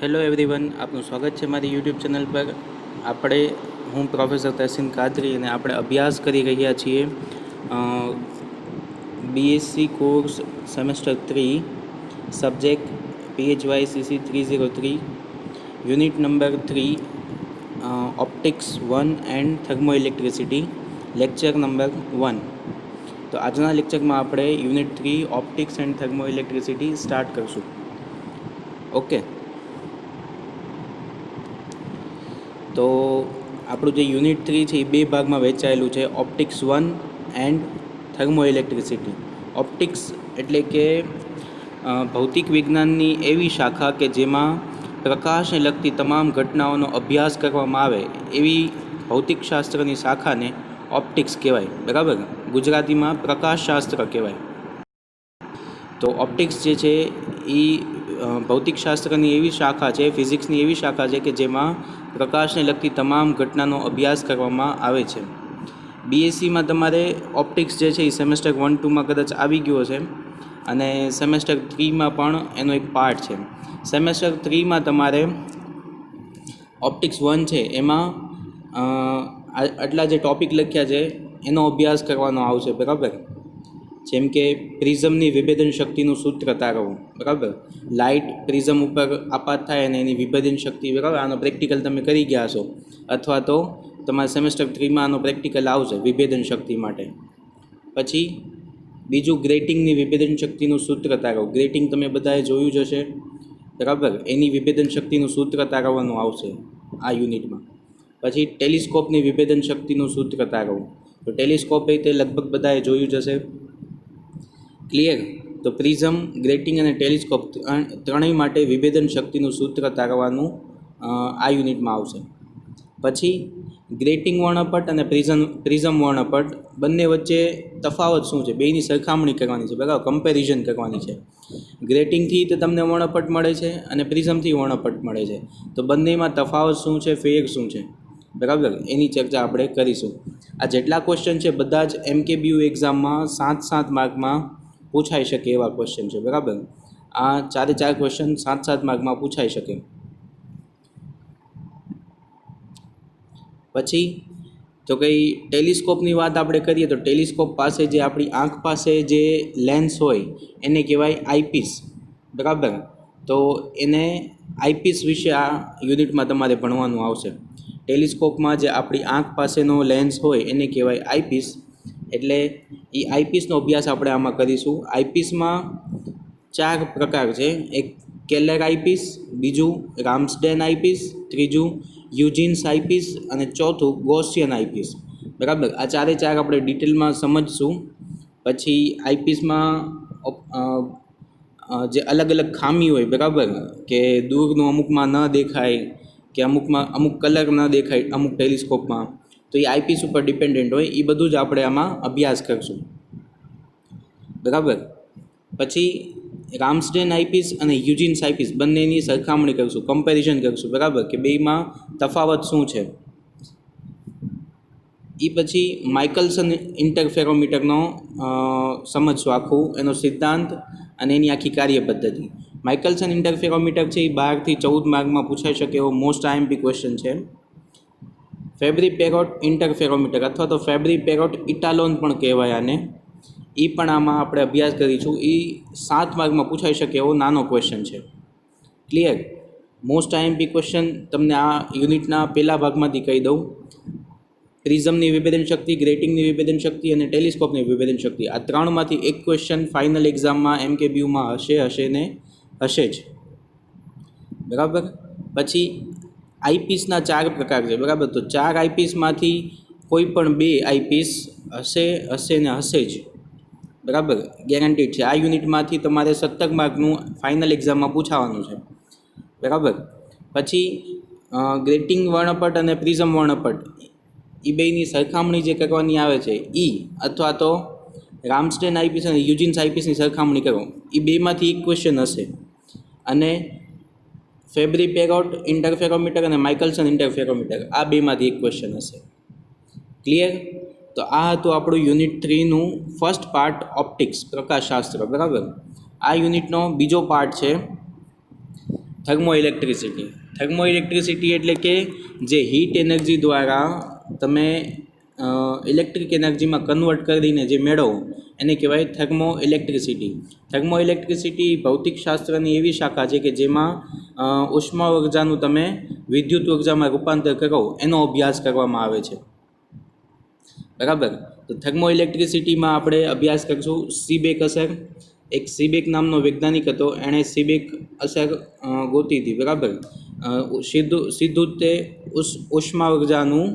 Hello everyone, આપનું સ્વાગત છે મારી યુટ્યુબ ચેનલ પર. હું પ્રોફેસર તહસીન કાદરી અને આપણે અભ્યાસ કરી રહ્યા છીએ BSc course semester 3 subject PHYCC 303 unit number 3 optics 1 and thermo electricity lecture number 1. તો આજના લેક્ચરમાં આપણે unit 3 optics and thermo electricity start કરશું. ઓકે, તો આપણું જે યુનિટ 3 છે એ બે ભાગમાં વહેંચાયેલું છે, optics 1 and thermo electricity. Optics એટલે કે ભૌતિક વિજ્ઞાનની એવી શાખા કે જેમાં પ્રકાશને લગતી તમામ ઘટનાઓનો અભ્યાસ કરવામાં આવે એવી ભૌતિકશાસ્ત્રની શાખાને ઓપ્ટિક્સ કહેવાય. બરાબર, ગુજરાતીમાં પ્રકાશશાસ્ત્ર કહેવાય. તો ઓપ્ટિક્સ જે છે એ ભૌતિકશાસ્ત્રની એવી શાખા છે, ફિઝિક્સની એવી શાખા છે કે જેમાં પ્રકાશને લગતી તમામ ઘટનાનો અભ્યાસ કરવામાં આવે છે. બીએસસીમાં તમારે ઓપ્ટિક્સ જે છે એ સેમેસ્ટર 1-2માં કદાચ આવી ગયો છે અને સેમેસ્ટર 3માં પણ એનો એક પાર્ટ છે. સેમેસ્ટર 3માં તમારે ઓપ્ટિક્સ 1 છે એમાં આટલા જે ટૉપિક લખ્યા છે એનો અભ્યાસ કરવાનો આવશે. બરાબર, જેમ કે પ્રિઝમની વિભેદન શક્તિનું સૂત્ર તારવવું. બરાબર, લાઇટ પ્રિઝમ ઉપર આપાત થાય અને એની વિભેદન શક્તિ. બરાબર, આનો પ્રેક્ટિકલ તમે કરી ગયા છો અથવા તો તમારા સેમેસ્ટર 3માં આનો પ્રેક્ટિકલ આવશે વિભેદન શક્તિ માટે. પછી બીજું, ગ્રેટિંગની વિભેદન શક્તિનું સૂત્ર તારવવું. ગ્રેટિંગ તમે બધાએ જોયું જ હશે. બરાબર, એની વિભેદન શક્તિનું સૂત્ર તારવવાનું આવશે આ યુનિટમાં. પછી ટેલિસ્કોપની વિભેદન શક્તિનું સૂત્ર તારવવું. તો ટેલિસ્કોપ એ તે લગભગ બધાએ જોયું જ હશે. ક્લિયર? તો પ્રિઝમ, ગ્રેટિંગ અને ટેલિસ્કોપ ત્રણેય માટે વિભેદન શક્તિનું સૂત્ર તારવવાનું આ યુનિટમાં આવશે. પછી ગ્રેટિંગ વર્ણપટ અને પ્રિઝમ વર્ણપટ બંને વચ્ચે તફાવત શું છે, બેની સરખામણી કરવાની છે. બરાબર, કમ્પેરિઝન કરવાની છે. ગ્રેટિંગથી તો તમને વર્ણપટ મળે છે અને પ્રિઝમથી વર્ણપટ મળે છે. તો બંનેમાં તફાવત શું છે, ફેર શું છે, બરાબર, એની ચર્ચા આપણે કરીશું. આ જેટલા ક્વેશ્ચન છે બધા જ MKBU એક્ઝામમાં 7-7 માર્કમાં પૂછાઈ શકે એવા ક્વેશ્ચન છે. બરાબર, આ 4 ક્વેશ્ચન 7-7 માર્કમાં પૂછાઈ શકે. પછી તો કંઈ ટેલિસ્કોપની વાત આપણે કરીએ તો ટેલિસ્કોપ પાસે જે આપણી આંખ પાસે જે લેન્સ હોય એને કહેવાય આઈપીસ. બરાબર, તો એને આઈપીસ વિશે આ યુનિટમાં તમારે ભણવાનું આવશે. ટેલિસ્કોપમાં જે આપણી આંખ પાસેનો લેન્સ હોય એને કહેવાય આઈપીસ. એટલે એ આઈપીસનો અભ્યાસ આપણે આમાં કરીશું. આઈપીસમાં 4 પ્રકાર છે. એક કેલર આઈપીસ, બીજું રામ્સડેન આઈપીસ, ત્રીજું યુજીન્સ આઈપીસ અને ચોથું ગૌસિયન આઈપીસ. બરાબર, આ 4 આપણે ડિટેલમાં સમજશું. પછી આઈપીસમાં જે અલગ અલગ ખામી હોય, બરાબર, કે દૂરનું અમુકમાં ન દેખાય કે અમુક કલર ન દેખાય અમુક ટેલિસ્કોપમાં, તો એ આઈપીસ ઉપર ડિપેન્ડન્ટ હોય. એ બધું જ આપણે આમાં અભ્યાસ કરશું. બરાબર, પછી રામ્સડેન આઈપીસ અને યુજીન્સ આઈપીસ બંનેની સરખામણી કરશું, કમ્પેરિઝન કરશું. બરાબર, કે બેમાં તફાવત શું છે. એ પછી માઇકલસન ઇન્ટરફેરોમીટરનો સમજશું, આખું એનો સિદ્ધાંત અને એની આખી કાર્ય પદ્ધતિ. માઇકલસન ઇન્ટરફેરોમીટર છે એ 12થી 14 માર્કમાં પૂછાઈ શકે એવો મોસ્ટ આઈએમપી ક્વેશ્ચન છે. ફેબ્રી-પેરોટ ઇન્ટરફેરોમીટર અથવા તો ફેબ્રી-પેરોટ ઇટાલોન પણ કહેવાય આને, એ પણ આમાં આપણે અભ્યાસ કરીશું. એ 7 માર્કમાં પૂછાઈ શકે એવો નાનો ક્વેશ્ચન છે. ક્લિયર? મોસ્ટ આઈએમપી ક્વેશ્ચન તમને આ યુનિટના પહેલા ભાગમાંથી કહી દઉં. પ્રિઝમની વિભેદન શક્તિ, ગ્રેટિંગની વિભેદન શક્તિ અને ટેલિસ્કોપની વિભેદન શક્તિ, આ 3માંથી એક ક્વેશ્ચન ફાઇનલ એક્ઝામમાં MKBUમાં હશે જ. બરાબર, પછી આઈપીસના 4 પ્રકાર છે. બરાબર, તો 4 આઈપીસમાંથી કોઈ પણ 2 આઈપીસ હશે ને હશે જ. બરાબર, ગેરંટીડ છે. આ યુનિટમાંથી તમારે 17 માર્કનું ફાઇનલ એક્ઝામમાં પૂછાવાનું છે. બરાબર, પછી ગ્રેટિંગ વર્ણપટ અને પ્રિઝમ વર્ણપટ એ બેની સરખામણી જે કરવાની આવે છે, અથવા તો રામ્સડેન આઈપીસ અને યુજીન્સ આઈપીસની સરખામણી કરો, એ બેમાંથી એક ક્વેશ્ચન હશે. અને ફેબ્રી-પેરોટ ઇન્ટરફેરોમીટર અને માઇકલસન ઇન્ટરફેરોમીટર, આ બેમાંથી એક ક્વેશ્ચન હશે. ક્લિયર? તો આ હતું આપણું યુનિટ 3નું ફર્સ્ટ પાર્ટ, ઓપ્ટિક્સ, પ્રકાશશાસ્ત્ર. બરાબર, આ યુનિટનો બીજો પાર્ટ છે થર્મો ઇલેક્ટ્રિસિટી. થર્મો ઇલેક્ટ્રિસિટી એટલે કે જે હીટ એનર્જી દ્વારા તમે ઇલેક્ટ્રિક એનર્જીમાં કન્વર્ટ કરીને જે મેળવો એને કહેવાય થર્મો ઇલેક્ટ્રિસિટી. થર્મો ઇલેક્ટ્રિસિટી ભૌતિકશાસ્ત્રની એવી શાખા છે કે જેમાં ઉષ્મા ઉર્જાનું તમે વિદ્યુત ઉર્જામાં રૂપાંતર કરો એનો અભ્યાસ કરવામાં આવે છે. બરાબર. તો થર્મો ઇલેક્ટ્રિસિટીમાં આપણે અભ્યાસ કરીશું સીબેક અસર. એક સીબેક નામનો વૈજ્ઞાનિક હતો, એણે સીબેક અસર ગોતી હતી. બરાબર. સીધું તે ઉષ્મા ઉર્જાનું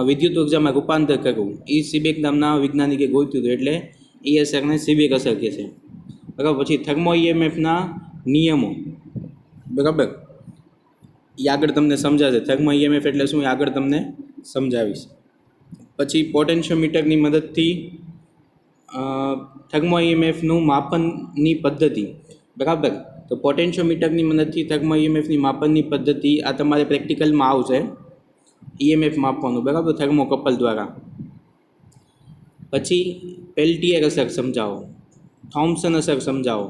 વિદ્યુત ઉર્જામાં રૂપાંતર કરવું એ સીબેક નામના વૈજ્ઞાનિકે ગોત્યું હતું, એટલે એ અસરને સીબેક અસર કહે છે. બરાબર. પછી થર્મો ઈએમએફના નિયમો. બરાબર, એ આગળ તમને સમજાશે. થર્મો ઈએમએફ એટલે શું એ આગળ તમને સમજાવીશ. પછી પોટેન્શિયોમીટરની મદદથી થર્મો ઈએમએફનું માપનની પદ્ધતિ. બરાબર. તો પોટેન્શિયોમીટરની મદદથી થર્મો ઈએમએફની માપનની પદ્ધતિ આ તમારે પ્રેક્ટિકલમાં આવશે, ઈએમએફ માપવાનું. બરાબર, થર્મોકપલ દ્વારા. પછી પેલ્ટિયર અસર સમજાવો, થોમ્સન અસર સમજાવો,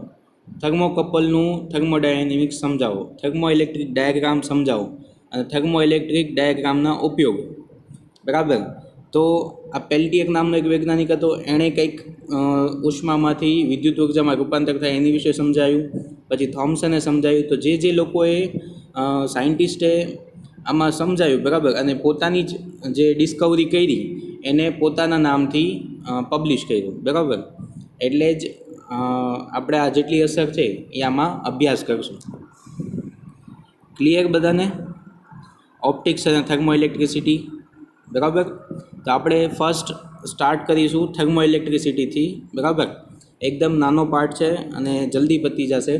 થર્મોકપલનું થર્મોડાયનેમિક્સ સમજાવો, થર્મો ઇલેક્ટ્રિક ડાયાગ્રામ સમજાવો અને થર્મો ઇલેક્ટ્રિક ડાયાગ્રામના ઉપયોગ. બરાબર. તો આ પેલ્ટિયર નામનો એક વૈજ્ઞાનિક હતો, એણે કંઈક ઉષ્મામાંથી વિદ્યુત ઉર્જામાં રૂપાંતર થાય એની વિશે સમજાવ્યું. પછી થોમ્સને સમજાવ્યું. તો જે લોકોએ સાયન્ટિસ્ટે આમાં સમજાવ્યું, બરાબર, અને પોતાની જ જે ડિસ્કવરી કરી એને પોતાના નામથી પબ્લિશ કર્યું. બરાબર. એટલે જ આપણે આ જેટલી અસર છે એ આમાં અભ્યાસ કરશું. ક્લિયર બધાને? ઓપ્ટિક્સ અને થર્મો ઇલેક્ટ્રિસિટી. બરાબર. તો આપણે ફર્સ્ટ સ્ટાર્ટ કરીશું થર્મો ઇલેક્ટ્રિસિટીથી. બરાબર. એકદમ નાનો પાર્ટ છે અને જલ્દી પતી જશે.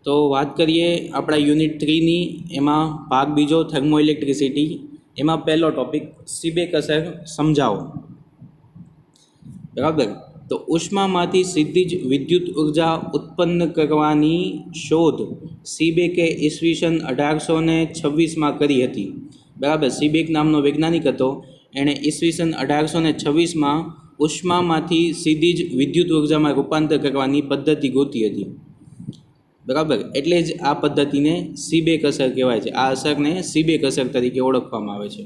તો વાત કરીએ આપણા યુનિટ 3ની. એમાં ભાગ બીજો થર્મો ઇલેક્ટ્રિસિટી. એમાં પહેલો ટોપિક સીબેક અસર સમજાવો. બરાબર. તો ઉષ્મામાંથી સીધી જ વિદ્યુત ઉર્જા ઉત્પન્ન કરવાની શોધ સીબેકે ઈસવીસન 1826માં કરી હતી. બરાબર. સીબેક નામનો વૈજ્ઞાનિક હતો, એણે ઈસવીસન 1826માં ઉષ્મામાંથી સીધી જ વિદ્યુત ઉર્જામાં રૂપાંતર કરવાની પદ્ધતિ ગોતી હતી. બરાબર. એટલે જ આ પદ્ધતિને સીબેક અસર કહેવાય છે. આ અસરને સીબેક અસર તરીકે ઓળખવામાં આવે છે.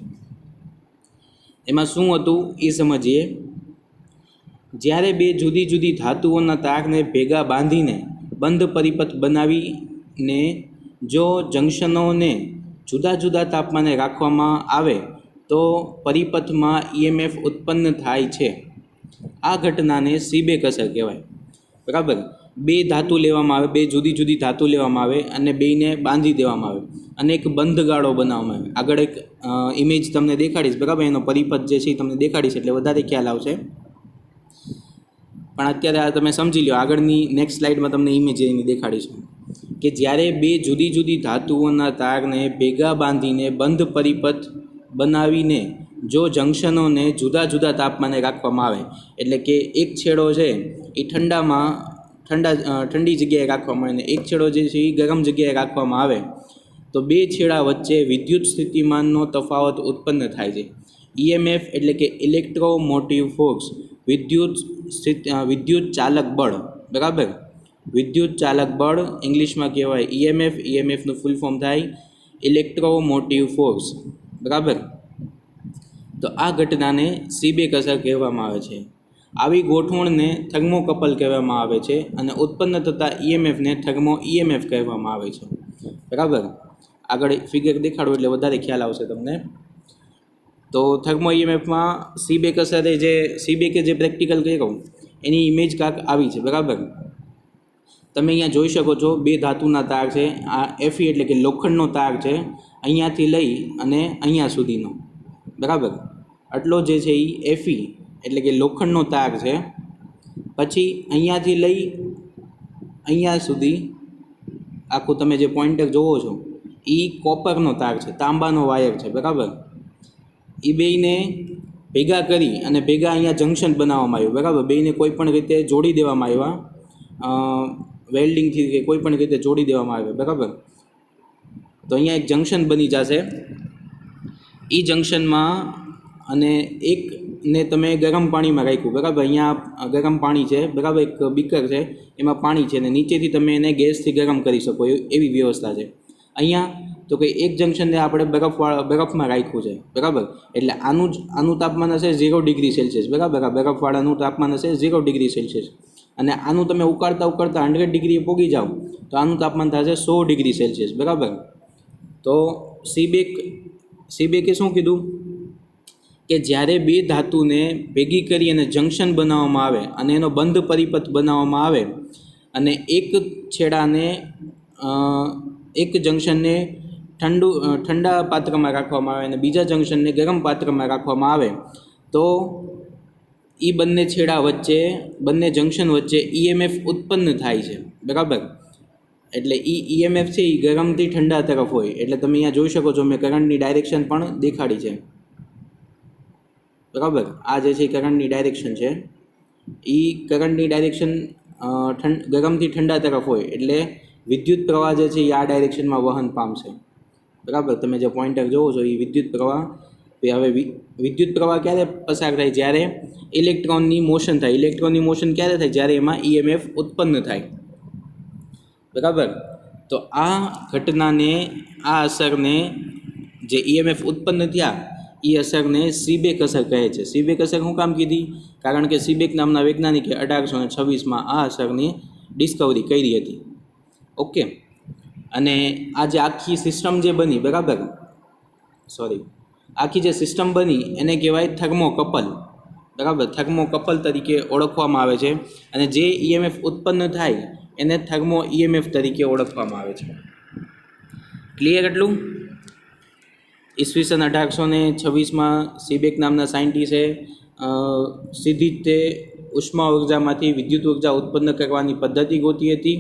એમાં શું હતું એ સમજીએ. જ્યારે બે જુદી જુદી ધાતુઓના તારને ભેગા બાંધીને બંધ પરિપથ બનાવીને જો જંકશનોને જુદા જુદા તાપમાને રાખવામાં આવે તો પરિપથમાં ઈએમએફ ઉત્પન્ન થાય છે. આ ઘટનાને સીબેક અસર કહેવાય. બરાબર. બે ધાતુ લેવામાં આવે, બે જુદી જુદી ધાતુ લેવામાં આવે અને બેયને બાંધી દેવામાં આવે અને એક બંધ ગાળો બનાવવામાં આવે. આગળ એક ઇમેજ તમને દેખાડીશ. બરાબર. એનો પરિપથ જે છે એ તમને દેખાડીશ એટલે વધારે ખ્યાલ આવશે. પણ અત્યારે આ તમે સમજી લો. આગળની નેક્સ્ટ સ્લાઇડમાં તમને ઇમેજ એની દેખાડીશું કે જ્યારે બે જુદી જુદી ધાતુઓના તારને ભેગા બાંધીને બંધ પરિપથ બનાવીને જો જંકશનોને જુદા જુદા તાપમાને રાખવામાં આવે, એટલે કે એક છેડો છે એ ઠંડી જગ્યાએ રાખવામાં આવે અને એક છેડો જે છે એ ગરમ જગ્યાએ રાખવામાં આવે તો બે છેડા વચ્ચે વિદ્યુત સ્થિતિમાનનો તફાવત ઉત્પન્ન થાય છે. ઈએમએફ એટલે કે ઇલેક્ટ્રોમોટિવ ફોર્સ, વિદ્યુત ચાલક બળ. બરાબર. વિદ્યુત ચાલક બળ ઇંગ્લિશમાં કહેવાય ઈએમએફ. ઈએમએફનું ફૂલ ફોર્મ થાય ઇલેક્ટ્રોમોટિવ ફોર્સ. બરાબર. તો આ ઘટનાને સીબેક અસર કહેવામાં આવે છે. આવી ગોઠવણને થર્મોકપલ કહેવામાં આવે છે અને ઉત્પન્ન થતા ઈએમએફને થર્મો ઈએમએફ કહેવામાં આવે છે. બરાબર. આગળ ફિગર દેખાડો એટલે વધારે ખ્યાલ આવશે તમને. તો થર્મો ઈએમએફમાં સીબેક અસરે સીબેકે જે પ્રેક્ટિકલ કર્યું એની ઇમેજ કાંક આવી છે. બરાબર. તમે અહીંયા જોઈ શકો છો બે ધાતુના તાર છે. આ એફઈ એટલે કે લોખંડનો તાર છે, અહીંયાથી લઈ અને અહીંયા સુધીનો. બરાબર. આટલો જે છે એ એફઈ એટલે કે લોખંડનો તાર છે. પછી અહીંયાથી લઈ અહીંયા સુધી આખું તમે જે પોઈન્ટર જોવો છો એ કોપરનો તાર છે, તાંબાનો વાયર છે. બરાબર. એ બેયને ભેગા કરી અને ભેગા અહીંયા જંકશન બનાવવામાં આવ્યું. બરાબર. બેયને કોઈ પણ રીતે જોડી દેવામાં આવ્યા, વેલ્ડિંગથી કે કોઈ પણ રીતે જોડી દેવામાં આવે. બરાબર. તો અહીંયા એક જંકશન બની જશે. એ જંકશનમાં અને એક ને તમે ગરમ પાણીમાં રાખ્યું, બરાબર. અહીંયા ગરમ પાણી છે, બરાબર, એક બીકર છે, એમાં પાણી છે, ને નીચેથી તમે એને ગેસથી ગરમ કરી શકો એવી વ્યવસ્થા છે. અહીંયા તો કે એક જંક્શનને આપણે બરફમાં રાખ્યું છે, બરાબર. એટલે આનું તાપમાન હશે 0 ડિગ્રી સેલ્સિયસ, બરાબર. આ બરફવાળાનું તાપમાન હશે 0 ડિગ્રી સેલ્સિયસ. અને આનું તમે ઉકાળતા 100 ડિગ્રીએ પોગી જાઓ તો આનું તાપમાન થશે 100 ડિગ્રી સેલ્સિયસ, બરાબર. તો સીબેકે શું કીધું કે જ્યારે બે ધાતુને ભેગી કરી અને જંક્શન બનાવવામાં આવે અને એનો બંધ પરિપથ બનાવવામાં આવે અને એક જંક્શનને ઠંડા પાત્રમાં રાખવામાં આવે અને બીજા જંક્શનને ગરમ પાત્રમાં રાખવામાં આવે તો એ બંને જંક્શન વચ્ચે ઈએમએફ ઉત્પન્ન થાય છે, બરાબર. એટલે ઈએમએફ છે એ ગરમથી ઠંડા તરફ હોય. એટલે તમે અહીંયા જોઈ શકો છો, મેં કરંટની ડાયરેક્શન પણ દેખાડી છે, બરાબર. આ જે છે કરંટની ડાયરેક્શન છે, એ કરંટની ડાયરેક્શન ગરમથી ઠંડા તરફ હોય એટલે વિદ્યુત પ્રવાહ જે છે એ આ ડાયરેક્શનમાં વહન પામશે, બરાબર. તમે જે પોઈન્ટર જોવો છો એ વિદ્યુત પ્રવાહ. હવે વિદ્યુત પ્રવાહ ક્યારે પસાર થાય? જ્યારે ઇલેક્ટ્રોનની મોશન થાય. ઇલેક્ટ્રોનની મોશન ક્યારે થાય? જ્યારે એમાં ઈએમએફ ઉત્પન્ન થાય, બરાબર. તો આ ઘટનાને, આ અસરને, જે ઈએમએફ ઉત્પન્ન થયા એ અસરને સીબેક અસર કહે છે. સીબેક અસર શું કામ કીધી? કારણ કે સીબેક નામના વૈજ્ઞાનિકે 1826માં આ અસરની ડિસ્કવરી કરી હતી. ઓકે. અને આ જે આખી સિસ્ટમ જે બની, બરાબર, આખી જે સિસ્ટમ બની એને કહેવાય થર્મોકપલ, બરાબર. થર્મોકપલ તરીકે ઓળખવામાં આવે છે. અને જે ઈએમએફ ઉત્પન્ન થાય એને થર્મો ઈએમએફ તરીકે ઓળખવામાં આવે છે. ક્લિયર એટલું? ઈસવીસન 1826માં સીબેક નામના સાયન્ટિસ્ટે સીધી જ તે ઉષ્મા ઉર્જામાંથી વિદ્યુત ઉર્જા ઉત્પન્ન કરવાની પદ્ધતિ ગોતી હતી,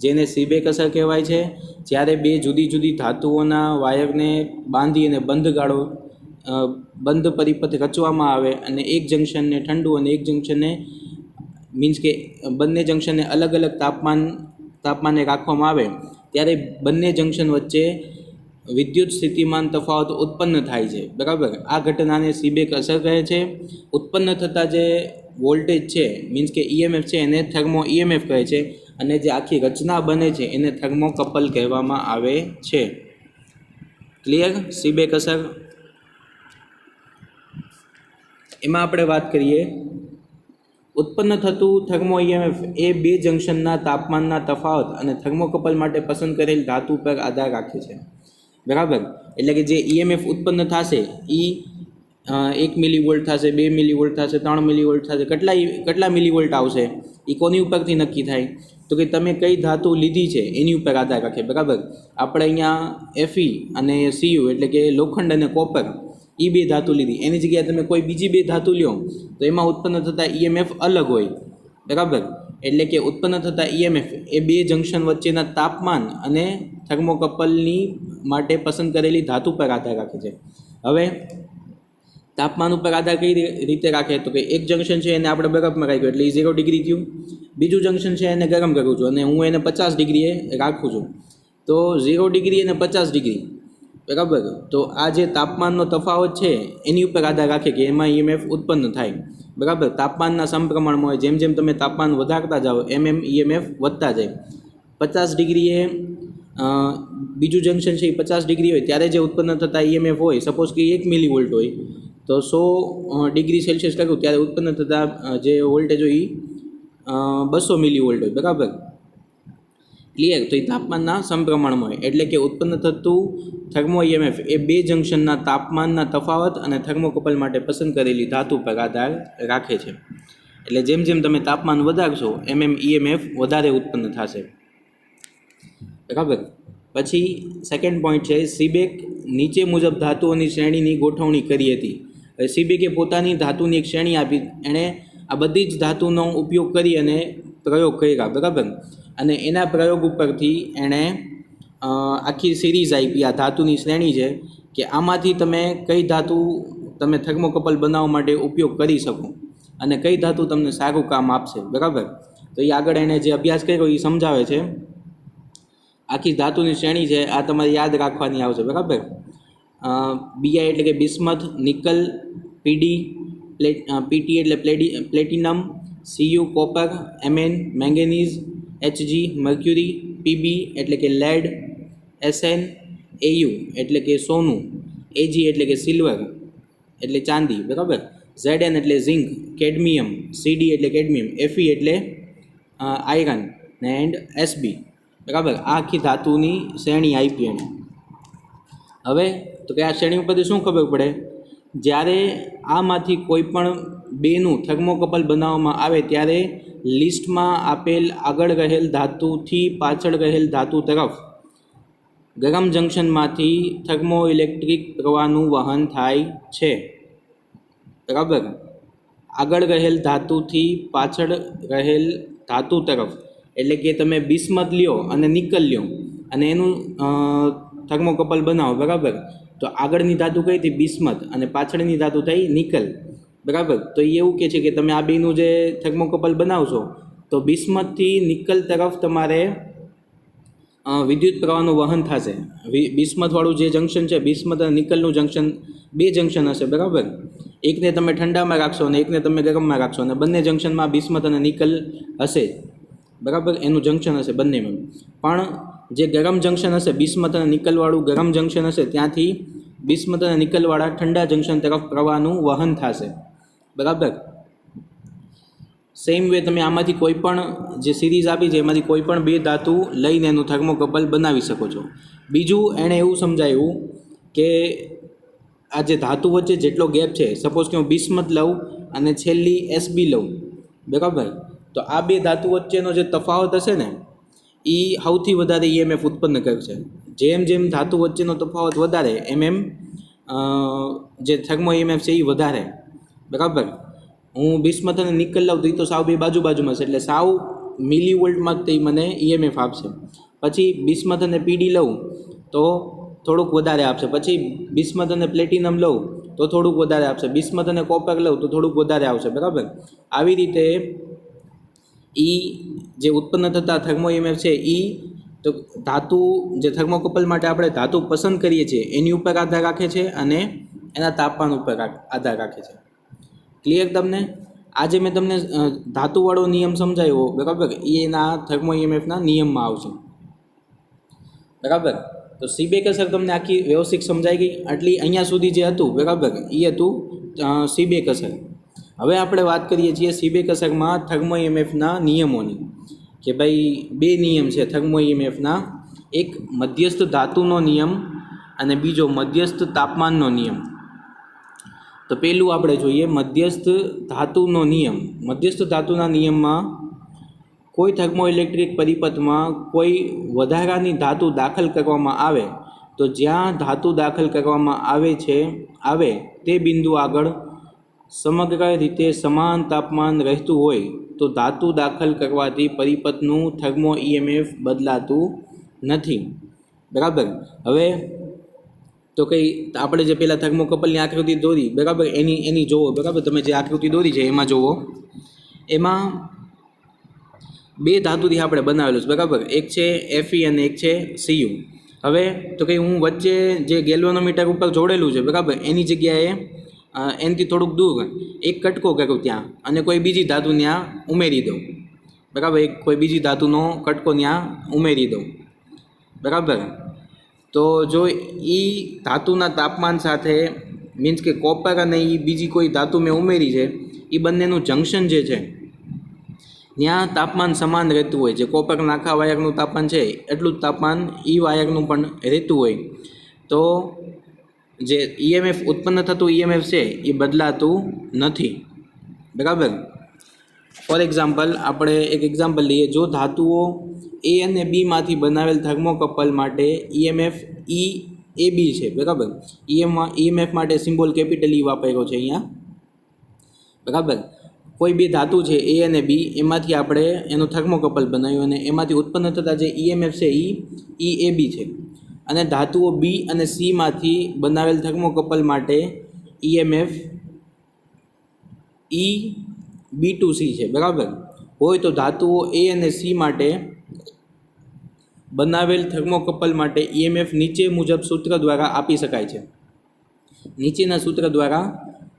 જેને સીબેક અસર કહેવાય છે. જ્યારે બે જુદી જુદી ધાતુઓના વાયરને બાંધી અને બંધ પરિપથ રચવામાં આવે અને એક જંક્શનને ઠંડુ અને એક જંક્શનને બંને જંક્શનને અલગ અલગ તાપમાને રાખવામાં આવે ત્યારે બંને જંક્શન વચ્ચે વિદ્યુત સ્થિતિમાન તફાવત ઉત્પન્ન થાય છે, બરાબર. આ ઘટનાને સીબેક અસર કહે છે. ઉત્પન્ન થતા જે વોલ્ટેજ છે, ઈએમએફ છે, એને થર્મો ઈએમએફ કહે છે. અને જે આખી રચના બને છે એને થર્મોકપલ કહેવામાં આવે છે. ક્લિયર? સીબેક અસર. એમાં આપણે વાત કરીએ, ઉત્પન્ન થતું થર્મો ઈએમએફ એ બે જંક્શનના તાપમાનના તફાવત અને થર્મોકપલ માટે પસંદ કરેલ ધાતુ પર આધાર રાખે છે, બરાબર. એટલે કે જે ઈએમએફ ઉત્પન્ન થશે એ 1 મિલીવોલ્ટ થશે, 2 મિલીવોલ્ટ થશે, 3 મિલીવોલ્ટ થશે, કેટલા મિલીવોલ્ટ આવશે એ કોની ઉપરથી નક્કી થાય? તો કે તમે કઈ ધાતુ લીધી છે એની ઉપર આધાર રાખે, બરાબર. આપણે અહીંયા એફઈ અને સીયુ એટલે કે લોખંડ અને કોપર એ બે ધાતુ લીધી, એની જગ્યાએ તમે કોઈ બીજી બે ધાતુ લ્યો તો એમાં ઉત્પન્ન થતા ઈએમએફ અલગ હોય, બરાબર. એટલે કે ઉત્પન્ન થતા ઈએમએફ એ બે જંક્શન વચ્ચેના તાપમાન અને થર્મોકપલની માટે પસંદ કરેલી ધાતુ પર આધાર રાખે છે. હવે તાપમાન ઉપર આધાર કઈ રીતે રાખે? તો કે એક જંક્શન છે એને આપણે બરફમાં રાખ્યું એટલે એ 0 ડિગ્રી થયું. બીજું જંક્શન છે એને ગરમ કરું છું અને હું એને 50 ડિગ્રીએ રાખું છું. તો 0 ડિગ્રી અને 50 ડિગ્રી, બરાબર. તો આ જે તાપમાનનો તફાવત છે એની ઉપર આધાર રાખે કે એમાં ઈએમએફ ઉત્પન્ન થાય, બરાબર. તાપમાનના સમપ્રમાણમાં હોય, જેમ જેમ તમે તાપમાન વધારતા જાઓ એમ ઈએમએફ વધતા જાય. 50 ડિગ્રીએ બીજું જંક્શન છે એ 50 ડિગ્રી હોય ત્યારે જે ઉત્પન્ન થતા ઈએમએફ હોય, સપોઝ કે 1 મિલીવોલ્ટ હોય તો 100 ડિગ્રી સેલ્સિયસ કર્યું ત્યારે ઉત્પન્ન થતા જે વોલ્ટેજ હોય એ 200 મિલીવોલ્ટ હોય, બરાબર. ક્લિયર? તો એ તાપમાનના સમપ્રમાણમાં હોય. એટલે કે ઉત્પન્ન થતું થર્મો ઈએમએફ એ બે જંક્શનના તાપમાનના તફાવત અને થર્મોકપલ માટે પસંદ કરેલી ધાતુ પર આધાર રાખે છે. એટલે જેમ જેમ તમે તાપમાન વધારશો એમ ઈએમએફ વધારે ઉત્પન્ન થશે, બરાબર. પછી સેકન્ડ પોઈન્ટ છે, સીબેક નીચે મુજબ ધાતુઓની શ્રેણીની ગોઠવણી કરી હતી. સીબેકે પોતાની ધાતુની એક શ્રેણી આપી, એણે આ બધી જ ધાતુનો ઉપયોગ કરી અને પ્રયોગ કર્યા, બરાબર. અને એના પ્રયોગ ઉપરથી એણે આખી સિરીઝ આપી, આ ધાતુની શ્રેણી છે કે આમાંથી તમે કઈ ધાતુ તમે થર્મોકપલ બનાવવા માટે ઉપયોગ કરી શકો અને કઈ ધાતુ તમને સારું કામ આપશે, બરાબર. તો એ આગળ એણે જે અભ્યાસ કર્યો એ સમજાવે છે. આખી ધાતુની શ્રેણી છે આ તમારે યાદ રાખવાની આવશે, બરાબર. બીઆઈ એટલે કે બિસ્મથ, નિકલ, પીડી, પીટી એટલે platinum, Cu copper, MN manganese, HG mercury, PB એટલે કે લેડ, એસએન એયુ એટલે કે સોનું, એજી એટલે કે સિલ્વર એટલે ચાંદી, બરાબર. ઝેડએન એટલે ઝિંક, કેડમિયમ, સીડી એટલે કેડમિયમ, એફઈ એટલે આયરન ને એન્ડ એસબી, બરાબર. આ આખી ધાતુની શ્રેણી આપી એને. હવે તો કે આ શ્રેણી ઉપરથી શું ખબર પડે? જ્યારે આમાંથી કોઈ પણ બેનું થર્મોકપલ બનાવવામાં આવે ત્યારે લિસ્ટમાં આપેલ આગળ રહેલ ધાતુથી પાછળ રહેલ ધાતુ તરફ ગરમ જંકશનમાંથી થર્મો ઇલેક્ટ્રિક પ્રવાહનું વહન થાય છે, બરાબર. આગળ રહેલ ધાતુથી પાછળ રહેલ ધાતુ તરફ એટલે કે તમે બિસ્મથ લ્યો અને નિકલ લ્યો અને એનું થર્મોકપલ બનાવો, બરાબર. તો આગળની ધાતુ કઈ હતી? બિસ્મથ, અને પાછળની ધાતુ થઈ નિકલ, બરાબર. તો એ એવું કહે છે કે તમે આ બેનું જે થર્મોકપલ બનાવશો તો બિસ્મથથી નિકલ તરફ તમારે વિદ્યુત પ્રવાહનું વહન થશે. બિસ્મથવાળું જે જંકશન છે, બિસ્મથ અને નિકલનું જંકશન, બે જંકશન હશે, બરાબર. એકને તમે ઠંડામાં રાખશો અને એકને તમે ગરમમાં રાખશો અને બંને જંકશનમાં બિસ્મથ અને નિકલ હશે, બરાબર. એનું જંકશન હશે બંનેમાં. પણ જે ગરમ જંકશન હશે, બિસ્મથ અને નિકલવાળું ગરમ જંકશન હશે, ત્યાંથી બિસ્મથ અને નિકલવાળા ઠંડા જંકશન તરફ પ્રવાહનું વહન થશે, બરાબર. સેમ વે તમે આમાંથી કોઈ પણ જે સિરીઝ આપી છે એમાંથી કોઈ પણ બે ધાતુ લઈને એનું થર્મોકપલ બનાવી શકો છો. બીજું એણે એવું સમજાવ્યું કે આ જે ધાતુ વચ્ચે જેટલો ગેપ છે, સપોઝ કે હું બિસ્મથ લઉં અને છેલ્લી એસબી લઉં, બરાબર. તો આ બે ધાતુ વચ્ચેનો જે તફાવત હશે ને એ સૌથી વધારે ઈએમએફ ઉત્પન્ન કરશે. જેમ જેમ ધાતુ વચ્ચેનો તફાવત વધારે એમ જે થર્મો ઈએમએફ છે એ વધારે, બરાબર. હું બિસ્મથ અને નિકલ લઉં તો એ તો સાવ બે બાજુમાં છે, એટલે સાવ મિલીવોલ્ટમાં જ તે મને ઈએમએફ આપશે. પછી બિસ્મથ અને પીડી લઉં તો થોડુંક વધારે આપશે. પછી બિસ્મથ અને પ્લેટિનમ લઉં તો થોડુંક વધારે આપશે. બિસ્મથ અને કોપર લઉં તો થોડુંક વધારે આવશે, બરાબર. આવી રીતે જે ઉત્પન્ન થતા થર્મો ઈએમએફ છે એ તો ધાતુ જે થર્મોકપલ માટે આપણે ધાતુ પસંદ કરીએ છીએ એની ઉપર આધાર રાખે છે અને એના તાપમાન ઉપર આધાર રાખે છે. ક્લિયર તમને? આજે મેં તમને ધાતુવાળો નિયમ સમજાવ્યો, બરાબર. એ એના થર્મો ઈએમએફના નિયમમાં આવશે, બરાબર. તો સીબેક અસર તમને આખી વ્યવસ્થિત સમજાઈ ગઈ. આટલી અહીંયા સુધી જે હતું, બરાબર, એ હતું સીબેક અસર. હવે આપણે વાત કરીએ છીએ સીબેક અસરમાં થર્મો ઈએમએફના નિયમોની, કે ભાઈ બે નિયમ છે થર્મો ઈએમએફના. એક મધ્યસ્થ ધાતુનો નિયમ અને બીજો મધ્યસ્થ તાપમાનનો નિયમ. તો પહેલું આપણે જોઈએ મધ્યસ્થ ધાતુનો નિયમ. મધ્યસ્થ ધાતુના નિયમમાં કોઈ થર્મો ઇલેક્ટ્રિક પરિપથમાં કોઈ વધારાની ધાતુ દાખલ કરવામાં આવે તો જ્યાં ધાતુ દાખલ કરવામાં આવે તે બિંદુ આગળ સમગ્ર રીતે સમાન તાપમાન રહેતું હોય તો ધાતુ દાખલ કરવાથી પરિપથનું થર્મો ઈએમએફ બદલાતું નથી, બરાબર. હવે તો કંઈ આપણે જે પહેલાં થર્મોકપલની આકૃતિ દોરી, બરાબર, એની જોવો, બરાબર. તમે જે આકૃતિ દોરી છે એમાં જોવો, એમાં બે ધાતુથી આપણે બનાવેલું છે, બરાબર. એક છે એફઈ અને એક છે સીયુ. હવે તો કંઈ હું વચ્ચે જે ગેલ્વેનોમીટર ઉપર જોડેલું છે, બરાબર, એની જગ્યાએ એનાથી થોડુંક દૂર એક કટકો કરું ત્યાં અને કોઈ બીજી ધાતુ ત્યાં ઉમેરી દઉં, બરાબર. કોઈ બીજી ધાતુનો કટકો ત્યાં ઉમેરી દઉં, બરાબર. તો જો એ ધાતુના તાપમાન સાથે મીન્સ કે કોપર અને એ બીજી કોઈ ધાતુ મેં ઉમેરી છે, એ બંનેનું જંકશન જે છે ત્યાં તાપમાન સમાન રહેતું હોય. જે કોપરના આખા વાયરનું તાપમાન છે એટલું જ તાપમાન એ વાયરનું પણ રહેતું હોય તો જે ઈએમએફ ઉત્પન્ન થતું ઈએમએફ છે એ બદલાતું નથી, બરાબર. ફોર એક્ઝામ્પલ આપણે એક એક્ઝામ્પલ લઈએ. જો ધાતુઓ એ અને બીમાંથી બનાવેલ થર્મોકપલ માટે ઈએમએફ એ બી છે, બરાબર. ઈએમએફ માટે સિમ્બોલ કેપિટલ ઈ વાપર્યો છે અહીંયા, બરાબર. કોઈ બે ધાતુ છે એ અને બી, એમાંથી આપણે એનું થર્મોકપલ બનાવ્યું અને એમાંથી ઉત્પન્ન થતા જે ઈએમએફ છે એ એ બી છે. અને ધાતુઓ બી અને સીમાંથી બનાવેલ થર્મોકપલ માટે ઈએમએફ B2C છે, બરાબર. હોય તો ધાતુઓ એ અને સી માટે બનાવેલ થર્મોકપલ માટે ઈએમએફ નીચે મુજબ સૂત્ર દ્વારા આપી શકાય છે. નીચેના સૂત્ર દ્વારા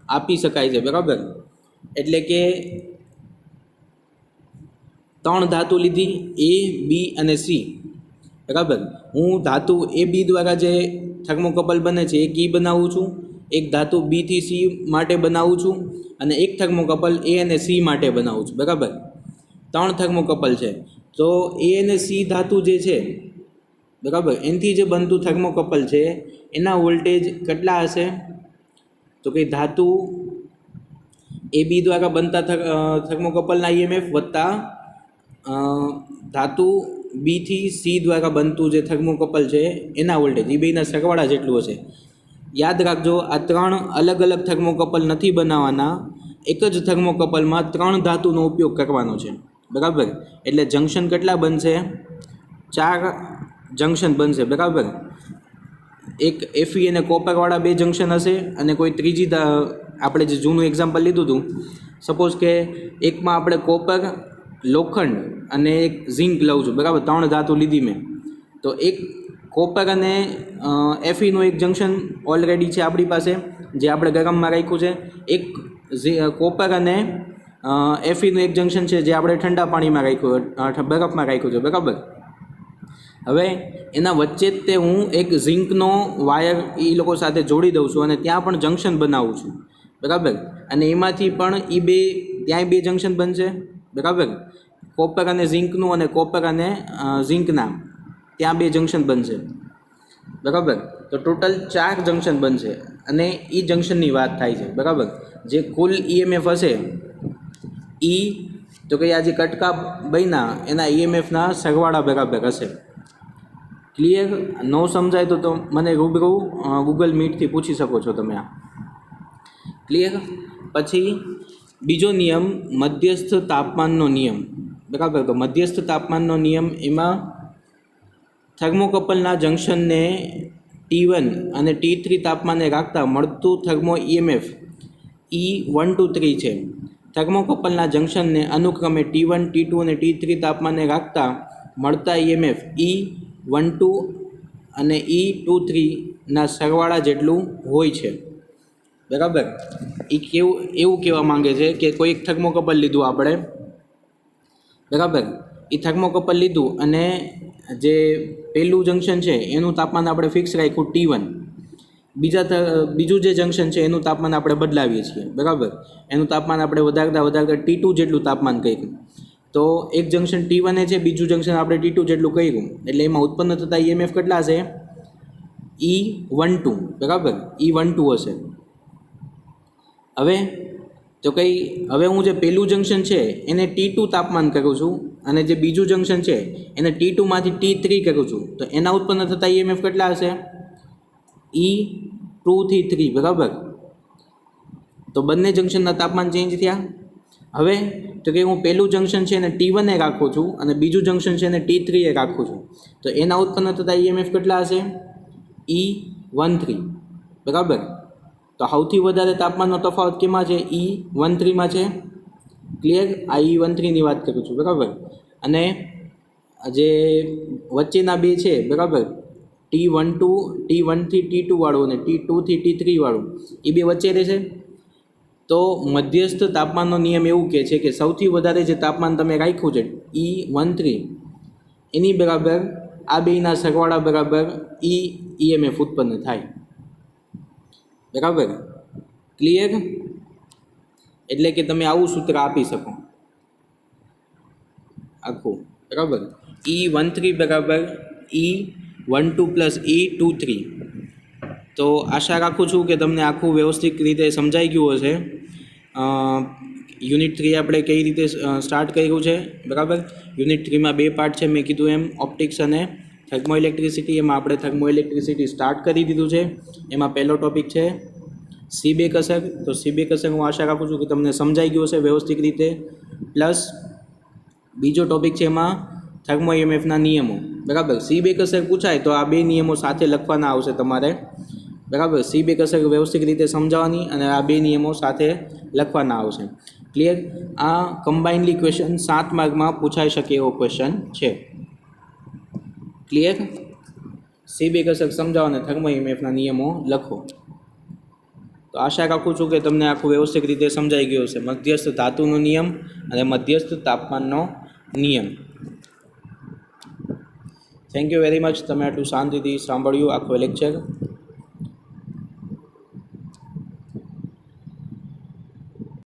આપી શકાય છે, બરાબર. એટલે કે 3 ધાતુ લીધી, એ, બી અને સી, બરાબર. હું ધાતુ એ બી દ્વારા જે થર્મોકપલ બને છે એ કી બનાવું છું, એક ધાતુ બીથી સી માટે બનાવું છું, અને એક થર્મોકપલ એ અને સી માટે બનાવું છું, બરાબર. 3 થર્મોકપલ છે. તો એ અને સી ધાતુ જે છે, બરાબર, એનાથી જે બનતું થર્મોકપલ છે એના વોલ્ટેજ કેટલા હશે? તો કે ધાતુ એ બી દ્વારા બનતા થર્મોકપલના ઈએમએફ વત્તા ધાતુ બીથી સી દ્વારા બનતું જે થર્મોકપલ છે એના વોલ્ટેજ, એ બેના સરવાળા જેટલું હશે. યાદ રાખજો, આ 3 અલગ અલગ થર્મોકપલ નથી બનાવવાના, એક જ થર્મોકપલમાં 3 ધાતુનો ઉપયોગ કરવાનો છે, બરાબર. એટલે જંક્શન કેટલા બનશે? 4 જંક્શન બનશે, બરાબર. એક એફઈ અને કોપરવાળા 2 જંક્શન હશે, અને કોઈ ત્રીજી આપણે જે જૂનું એક્ઝામ્પલ લીધું હતું, સપોઝ કે એકમાં આપણે કોપર, લોખંડ અને એક ઝીંક લઉં છું, બરાબર. 3 ધાતુ લીધી મેં, તો એક કોપર અને એફઈનું એક જંક્શન ઓલરેડી છે આપણી પાસે, જે આપણે ગરમમાં રાખ્યું છે. એક કોપર અને એફઈનું એક જંક્શન છે જે આપણે ઠંડા પાણીમાં રાખ્યું, બરફમાં રાખ્યું છે, બરાબર. હવે એના વચ્ચે જ તે હું એક ઝીંકનો વાયર એ લોકો સાથે જોડી દઉં છું, અને ત્યાં પણ જંક્શન બનાવું છું, બરાબર. અને એમાંથી પણ એ ત્યાંય 2 જંક્શન બનશે, બરાબર. કોપર અને ઝીંકનું, અને કોપર અને ઝીંકના ત્યાં 2 જંક્શન બનશે, બરાબર. તો ટોટલ 4 જંક્શન બનશે, અને એ જંક્શનની વાત થાય છે, બરાબર. જે કુલ ઈએમએફ હશે એ, તો કે આ જે કટકા બન્યા એના ઈએમએફના સરવાળા બરાબર હશે. ક્લિયર? ન સમજાય તો મને રૂબરૂ ગૂગલ મીટથી પૂછી શકો છો તમે. આ ક્લિયર? પછી બીજો નિયમ, મધ્યસ્થ તાપમાનનો નિયમ, બરાબર. તો મધ્યસ્થ તાપમાનનો નિયમ, એમાં થર્મોકપલના જંક્શનને T1 અને T3 તાપમાને રાખતા મળતું થર્મો ઈએમએફ E1 to 3 છે. થર્મોકપલના જંક્શનને અનુક્રમે T1, T2 અને T3 તાપમાને રાખતા મળતા ઈએમએફ E12 અને E23 ના સરવાળા જેટલું હોય છે, બરાબર. એ એવું કહેવા માંગે છે કે કોઈ એક થર્મોકપલ લીધું આપણે, બરાબર. એ થર્મોકપલ લીધું, અને જે પહેલું જંક્શન છે એનું તાપમાન આપણે ફિક્સ રાખ્યું T1, બીજું જે જંક્શન છે એનું તાપમાન આપણે બદલાવીએ છીએ, બરાબર. એનું તાપમાન આપણે વધારતા T2 જેટલું તાપમાન કર્યું. તો એક જંક્શન T1 છે, બીજું જંક્શન આપણે T2 જેટલું કર્યું, એટલે એમાં ઉત્પન્ન થતા ઈએમએફ કેટલા હશે? E12, બરાબર. E12 હશે. હવે હું જે પહેલું જંક્શન છે એને T2 તાપમાન કરું છું, અને જે બીજું જંક્શન છે એને T2 માંથી T3 કરું છું, તો એના ઉત્પન્ન થતા ઈએમએફ કેટલા હશે? E2 થી 3, બરાબર. તો બંને જંક્શનના તાપમાન ચેન્જ થયા. હવે તો કે હું પહેલું જંક્શન છે એને T1 એ રાખું છું, અને બીજું જંક્શન છે એને T3 એ રાખું છું, તો એના ઉત્પન્ન થતા ઈએમએફ કેટલા હશે? E13, બરાબર. તો સૌથી વધારે તાપમાનનો તફાવત કેમાં છે? E13માં છે. ક્લિયર? આ E13ની વાત કરું છું, બરાબર. અને જે વચ્ચેના 2 છે, બરાબર, T1 થી T2 વાળું અને T2 થી T3 વાળું, એ 2 વચ્ચે રહેશે. તો મધ્યસ્થ તાપમાનનો નિયમ એવું કહે છે કે સૌથી વધારે જે તાપમાન તમે રાખ્યું છે E13, એની બરાબર આ બેના સરવાળા બરાબર ઈએમએફ ઉત્પન્ન થાય, બરાબર. ક્લિયર? એટલે કે તમે આવું સૂત્ર આપી શકો આખું, બરાબર. E13 બરાબર E12 પ્લસ E23. તો આશા રાખું છું કે તમને આખું વ્યવસ્થિત રીતે સમજાઈ ગયું હશે. યુનિટ 3 આપણે કઈ રીતે સ્ટાર્ટ કર્યું છે, બરાબર. યુનિટ 3માં 2 પાર્ટ છે, મેં કીધું એમ, ઓપ્ટિક્સ અને થર્મો ઇલેક્ટ્રિસિટી. એમાં આપણે થર્મો ઇલેક્ટ્રિસિટી સ્ટાર્ટ કરી દીધું છે. એમાં પહેલો ટોપિક છે સીબેક અસર. તો સીબેક અસર હું આશા રાખું છું કે તમને સમજાઈ ગયું હશે વ્યવસ્થિત રીતે. પ્લસ બીજો ટોપિક છે એમાં થર્મો ઈએમએફના નિયમો, બરાબર. સીબેક અસર પૂછાય તો આ 2 નિયમો સાથે લખવાના આવશે તમારે, બરાબર. સીબેક અસર વ્યવસ્થિત રીતે સમજાવવાની, અને આ 2 નિયમો સાથે લખવાના આવશે. ક્લિયર? આ કમ્બાઇનલી ક્વેશ્ચન 7 માર્કમાં પૂછાઈ શકે એવો ક્વેશ્ચન છે. ક્લિયર? સીબેક અસર સમજાવો અને થર્મો ઈએમએફના નિયમો લખો. તો આશા રાખું છું કે તમને આખું વ્યવસ્થિત રીતે સમજાઈ ગયું હશે. મધ્યસ્થ ધાતુનો નિયમ અને મધ્યસ્થ તાપમાનનો નિયમ. Thank you very much. તમે આટલું શાંતિથી સાંભળ્યું આખો લેક્ચર.